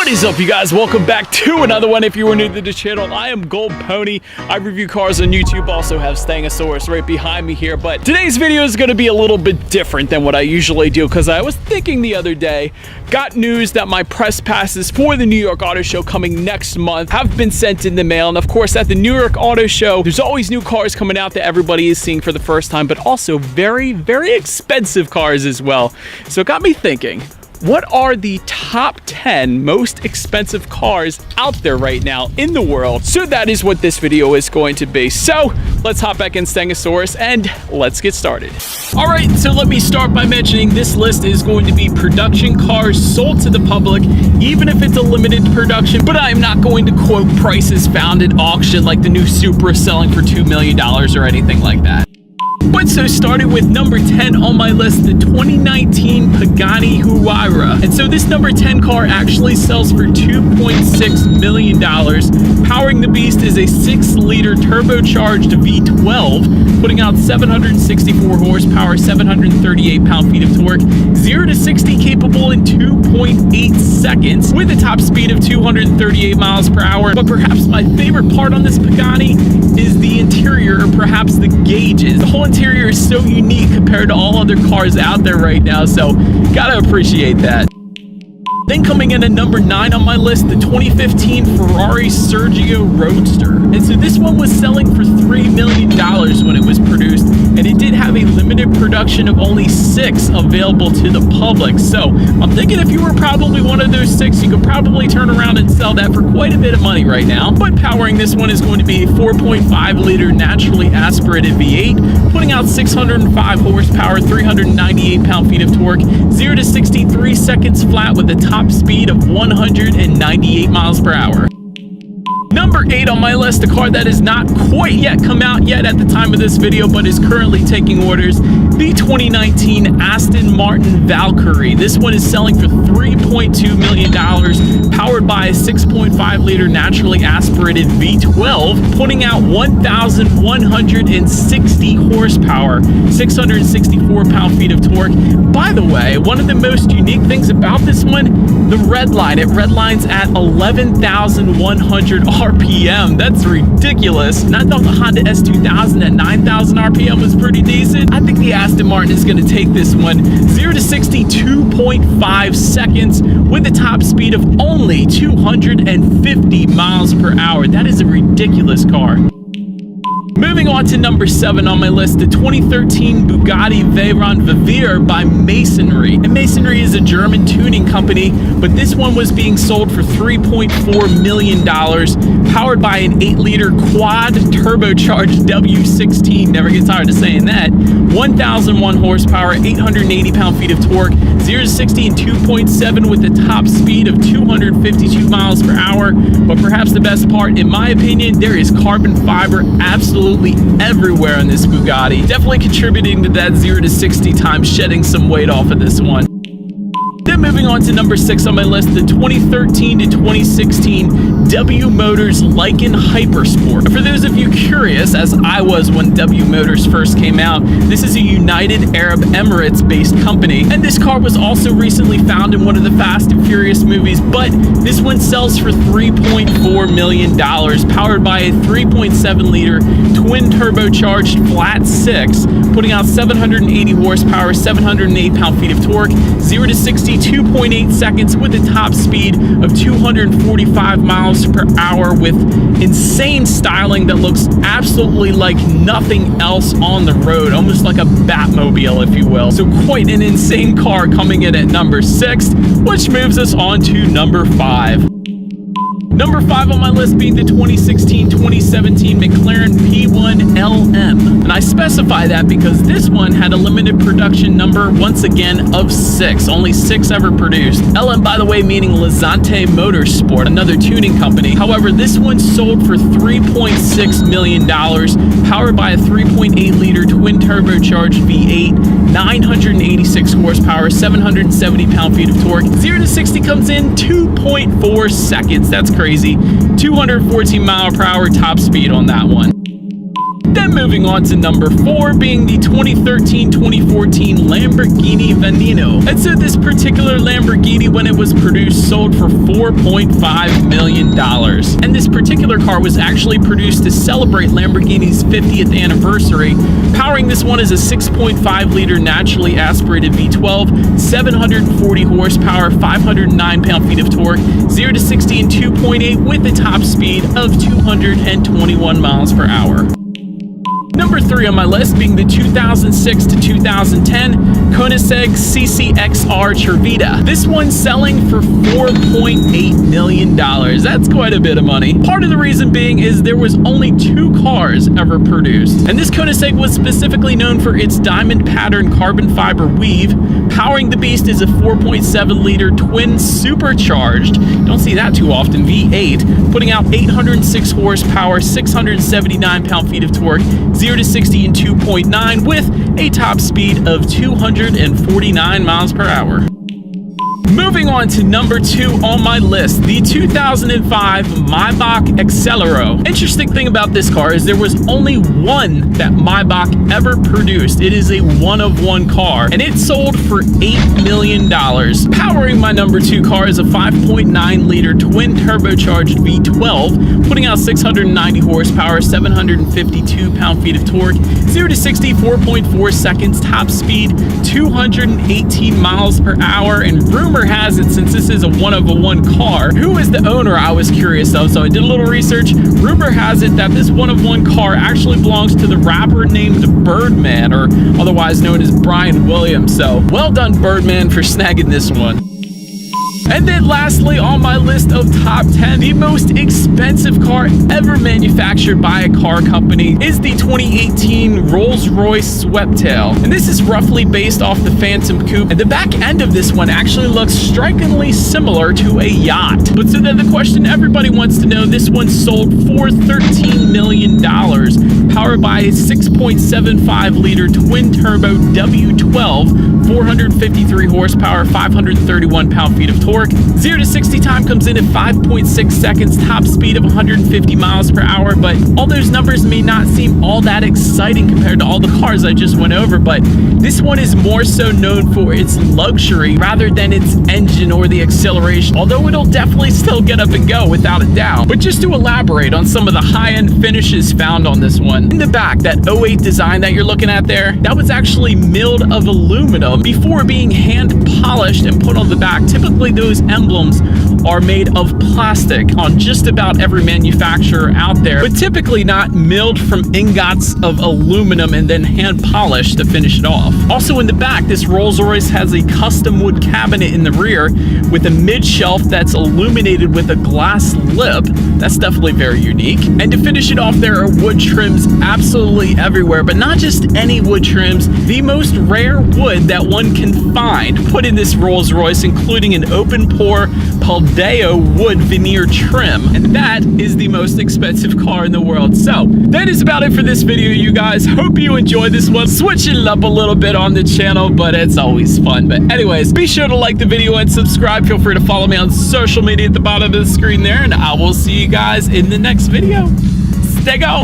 What is up, you guys? Welcome back to another one. If you were new to the channel, I am Gold Pony. I review cars on YouTube, also have Stangosaurus right behind me here. But today's video is going to be a little bit different than what I usually do, because I was thinking the other day, got news that my press passes for the New York Auto Show coming next month have been sent in the mail. And of course, at the New York Auto Show, there's always new cars coming out that everybody is seeing for the first time, but also very, very expensive cars as well. So it got me thinking, what are the top 10 most expensive cars out there right now in the world? So that is what this video is going to be. So let's hop back in Stangosaurus and let's get started. All right, so let me start by mentioning this list is going to be production cars sold to the public, even if it's a limited production, but I'm not going to quote prices found at auction like the new Supra selling for $2 million or anything like that. But so starting with number 10 on my list, the 2019 Pagani Huayra. And so this number 10 car actually sells for $2.6 million. Powering the beast is a 6-liter turbocharged V12, putting out 764 horsepower, 738 pound-feet of torque, 0 to 60 capable in 2.8 seconds, with a top speed of 238 miles per hour. But perhaps my favorite part on this Pagani is the interior, or perhaps the gauges. The whole interior is so unique compared to all other cars out there right now, so gotta appreciate that. Then coming in at number 9 on my list, the 2015 Ferrari Sergio Roadster. And so this one was selling for $3 million when it was produced, and it did have a limited production of only 6 available to the public. So I'm thinking if you were probably one of those 6, you could probably turn around and sell that for quite a bit of money right now. But powering this one is going to be a 4.5-liter naturally aspirated V8, putting out 605 horsepower, 398 pound-feet of torque, 0 to 63 seconds flat with a top speed of 198 miles per hour. Number 8 on my list, a car that has not quite yet come out yet at the time of this video, but is currently taking orders, the 2019 Aston Martin Valkyrie. This one is selling for $3.2 million, powered by a 6.5-liter naturally aspirated V12, putting out 1,160 horsepower, 664 pound-feet of torque. By the way, one of the most unique things about this one, the red line. It redlines at 11,100 RPM. That's ridiculous. And I thought the Honda S2000 at 9,000 RPM was pretty decent. I think the Aston Martin is going to take this one 0 to 60 2.5 seconds with a top speed of only 250 miles per hour. That is a ridiculous car. Moving on to number 7 on my list, the 2013 Bugatti Veyron Vivier by Masonry. And Masonry is a German tuning company, but this one was being sold for $3.4 million, powered by an 8-liter quad turbocharged W16, never get tired of saying that, 1,001 horsepower, 880 pound-feet of torque, 0 to 60 in 2.7 with a top speed of 252 miles per hour. But perhaps the best part, in my opinion, there is carbon fiber absolutely everywhere in this Bugatti, definitely contributing to that 0 to 60 time shedding some weight off of this one. Then moving on to number 6 on my list, the 2013 to 2016 W Motors Lykan Hypersport. For those of you curious, as I was when W Motors first came out, this is a United Arab Emirates based company, and this car was also recently found in one of the Fast and Furious movies, but this one sells for $3.4 million, powered by a 3.7-liter twin turbocharged flat 6, putting out 780 horsepower, 708 pound-feet of torque, 0 to 60 2.8 seconds with a top speed of 245 miles per hour, with insane styling that looks absolutely like nothing else on the road, almost like a Batmobile, if you will. So quite an insane car coming in at number 6, which moves us on to number 5. Number 5 on my list being the 2016-2017 McLaren P1 LM. And I specify that because this one had a limited production number, once again, of 6. Only 6 ever produced. LM, by the way, meaning Lazzante Motorsport, another tuning company. However, this one sold for $3.6 million, powered by a 3.8-liter twin turbocharged V8, 986 horsepower, 770 pound-feet of torque. 0 to 60 comes in 2.4 seconds. That's crazy. 214 mile per hour top speed on that one. Then Moving on to number 4, being the 2013-2014 Lamborghini Veneno. And so this particular Lamborghini, when it was produced, sold for $4.5 million. And this particular car was actually produced to celebrate Lamborghini's 50th anniversary. Powering this one is a 6.5-liter naturally aspirated V12, 740 horsepower, 509 pound-feet of torque, 0 to 60 in 2.8 with a top speed of 221 miles per hour. Number 3 on my list being the 2006 to 2010 Koenigsegg CC-XR Cervita. This one's selling for $4.8 million. That's quite a bit of money. Part of the reason being is there was only 2 cars ever produced. And this Koenigsegg was specifically known for its diamond pattern carbon fiber weave. Powering the beast is a 4.7-liter twin supercharged, don't see that too often, V8, putting out 806 horsepower, 679 pound-feet of torque, 0 to 60 in 2.9 with a top speed of 249 miles per hour. Moving on to number 2 on my list, the 2005 Maybach Exelero. Interesting thing about this car is there was only one that Maybach ever produced. It is a one-of-one car, and it sold for $8 million. Powering my number 2 car is a 5.9-liter twin turbocharged V12, putting out 690 horsepower, 752 pound-feet of torque, 0 to 60, 4.4 seconds, top speed 218 miles per hour, and rumor has it, since this is a one-of-one car, who is the owner, I was curious of, so I did a little research. Rumor has it that this one-of-one car actually belongs to the rapper named Birdman, or otherwise known as Brian Williams, so well done Birdman for snagging this one. And then lastly on my list of top 10, the most expensive car ever manufactured by a car company is the 2018 Rolls-Royce Sweptail. And this is roughly based off the Phantom Coupe. And the back end of this one actually looks strikingly similar to a yacht. But so then the question everybody wants to know, this one sold for $13 million, powered by a 6.75-liter twin-turbo W12, 453 horsepower, 531 pound-feet of torque. 0 to 60 time comes in at 5.6 seconds, top speed of 150 miles per hour. But all those numbers may not seem all that exciting compared to all the cars I just went over, but this one is more so known for its luxury rather than its engine or the acceleration, although it'll definitely still get up and go without a doubt. But just to elaborate on some of the high-end finishes found on this one, in the back, that 08 design that you're looking at there, that was actually milled of aluminum before being hand polished and put on the back. Typically those emblems are made of plastic on just about every manufacturer out there, but typically not milled from ingots of aluminum and then hand polished to finish it off. Also in the back, this Rolls-Royce has a custom wood cabinet in the rear with a mid-shelf that's illuminated with a glass lip. That's definitely very unique. And to finish it off, there are wood trims absolutely everywhere, but not just any wood trims. The most rare wood that one can find put in this Rolls-Royce, including an open pore Paldeo wood veneer trim, and that is the most expensive car in the world. So that is about it for this video, you guys. Hope you enjoyed this one. Switching it up a little bit on the channel, but it's always fun. But anyways, be sure to like the video and subscribe. Feel free to follow me on social media at the bottom of the screen there, and I will see you guys in the next video. Stay go!